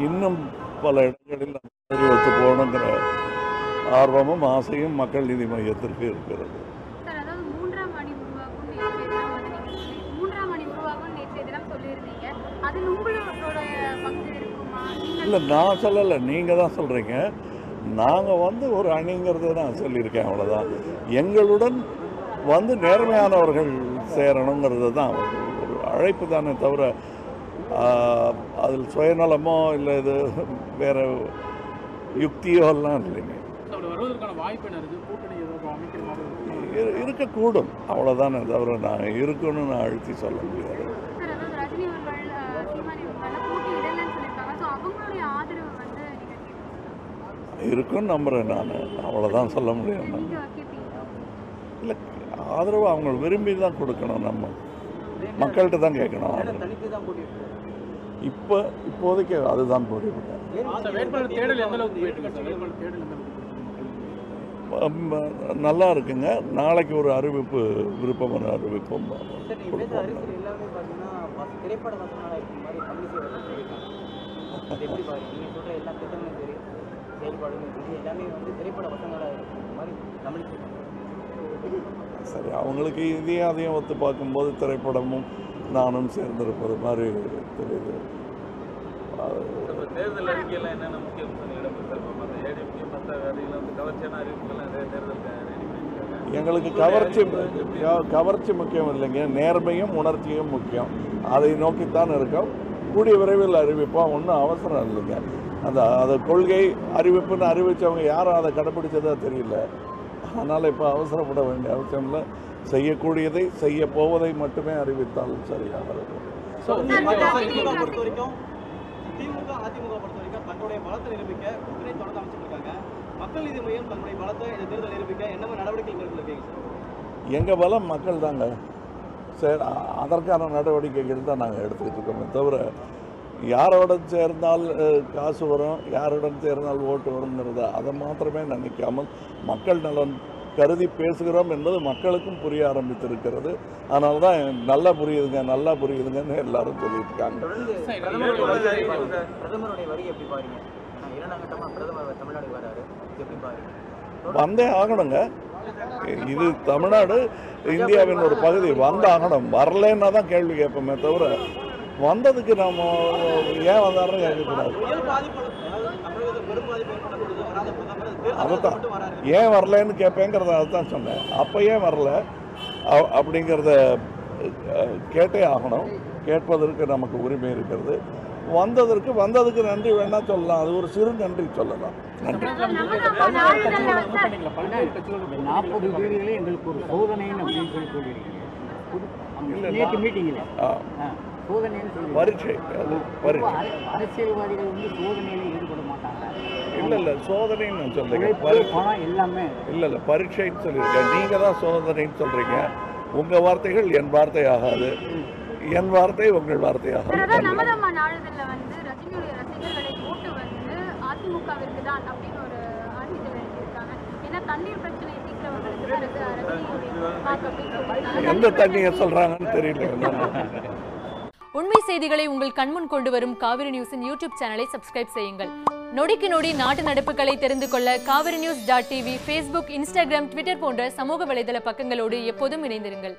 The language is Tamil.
இன்னும் பல இடங்களில் ஒத்து போகணுங்கிற ஆர்வமும் ஆசையும் மக்கள் நீதி மையத்திற்கு இருக்கிறது. இல்லை, நான் சொல்லலை, நீங்கள் தான் சொல்கிறீங்க. நாங்கள் ஒரு அணிங்கிறத நான் சொல்லியிருக்கேன், அவ்வளோதான். எங்களுடன் நேர்மையானவர்கள் சேரணுங்கிறது தான் ஒரு அழைப்பு தானே தவிர அதில் சுயநலமோ இல்லை இது வேறு யுக்தியோ எல்லாம் இல்லைங்க. இருக்கக்கூடும், அவ்வளோதானே தவிர நான் இருக்குன்னு நான் அழுத்தி சொல்ல முடியாது. இருக்குன்னு நம்புகிறேன் நான், அவ்வளோதான் சொல்ல முடியும். நான் இல்லை, ஆதரவு அவங்க விரும்பி தான் கொடுக்கணும், நம்ம மக்கள்கிட்ட தான் கேட்கணும். இப்போதைக்கு அதுதான் போட்டிருக்கேன். நல்லா இருக்குங்க. நாளைக்கு ஒரு அறிவிப்பு, விருப்பமான அறிவிப்பும் சரி, அவங்களுக்கு இதையும் அதையும் ஒத்து பார்க்கும்போது திரைப்படமும் நானும் சேர்ந்திருப்பது மாதிரி தெரியுது. தேர்தல் அறிக்கையெல்லாம் என்னென்ன முக்கியம் எங்களுக்கு கவர்ச்சி முக்கியம் இல்லைங்க, நேர்மையும் உணர்ச்சியும் முக்கியம். அதை நோக்கித்தான் இருக்கோம். கூடிய விரைவில் அறிவிப்போம், ஒன்றும் அவசரம் இல்லைங்க. அந்த கொள்கை அறிவிப்புன்னு அறிவித்தவங்க யாரும் அதை கடைப்பிடிச்சதா தெரியல. அதனால் இப்போ அவசரப்பட வேண்டிய அவசியம் இல்லை. செய்யக்கூடியதை செய்ய போவதை மட்டுமே அறிவித்தால் சரியாக இருக்கும். திமுக அதிமுக பொறுத்த வரைக்கும் தங்களுடைய பலத்தை நிரூபிக்க கூட்டணி தொடர்ந்து அமைச்சிருக்காங்க. மக்கள் நீதி மையம் தங்களுடைய பலத்தை இந்த தேர்தல் நிரூபிக்க என்ன நடவடிக்கை மேற்கொள்ளுங்க? எங்கள் பலம் மக்கள் தாங்க. சரி, அதற்கான நடவடிக்கைகள் தான் நாங்கள் எடுத்துக்கிட்டு இருக்கோமே தவிர யாரோட சேர்ந்தால் காசு வரும், யாருடன் சேர்ந்தால் ஓட்டு வருங்கிறத அதை மாத்திரமே நினைக்காமல் மக்கள் நலன் கருதி பேசுகிறோம் என்பது மக்களுக்கும் புரிய ஆரம்பித்திருக்கிறது. அதனால தான் நல்லா புரியுதுங்கன்னு எல்லாரும் சொல்லிட்டு இருக்காங்க. வந்தே ஆகணுங்க. இது தமிழ்நாடு இந்தியாவின் ஒரு பகுதி, வந்தாகணும். வரலன்னா தான் கேள்வி கேட்போமே தவிர வந்ததுக்கு நம்ம ஏன் வந்தாருன்னு கேட்கக்கூடாது. அதுதான் ஏன் வரலன்னு கேட்பேங்கிறத அதுதான் சொன்னேன். அப்போ ஏன் வரல அப்படிங்கிறத கேட்டே ஆகணும். கேட்பதற்கு நமக்கு உரிமை இருக்கிறது. வந்ததுக்கு நன்றி வேணா சொல்லலாம், அது ஒரு சிறு நன்றி சொல்லலாம். நன்றி. 40 வீடுகளே எங்களுக்கு ஒரு சோதனைன்னு அப்படின்னு சொல்லியிருக்கீங்க. பரீட்சை, அரசியல்வாதிகள் சோதனையில ஈடுபட மாட்டாங்க. இல்லை சோதனைன்னு நான் சொல்றேன். எல்லாமே இல்லை பரீட்சைன்னு சொல்லியிருக்கேன். நீங்கள் தான் சோதனைன்னு சொல்றீங்க. உங்கள் வார்த்தைகள் என் வார்த்தை ஆகாது, என் வார்த்தை உங்கள் வார்த்தை ஆகாது. எந்த தண்ணியை சொல்றாங்கன்னு தெரியல. உண்மை செய்திகளை உங்கள் கண்முன் கொண்டு வரும் காவிரி நியூஸின் யூடியூப் சேனலை சப்ஸ்கிரைப் செய்யுங்கள். நொடிக்கு நொடி நாட்டு நடப்புகளை தெரிந்து கொள்ள kaverinews.tv, Facebook, Instagram, Twitter போன்ற சமூக வலைதள பக்கங்களோடு எப்போதும் இணைந்திருங்கள்.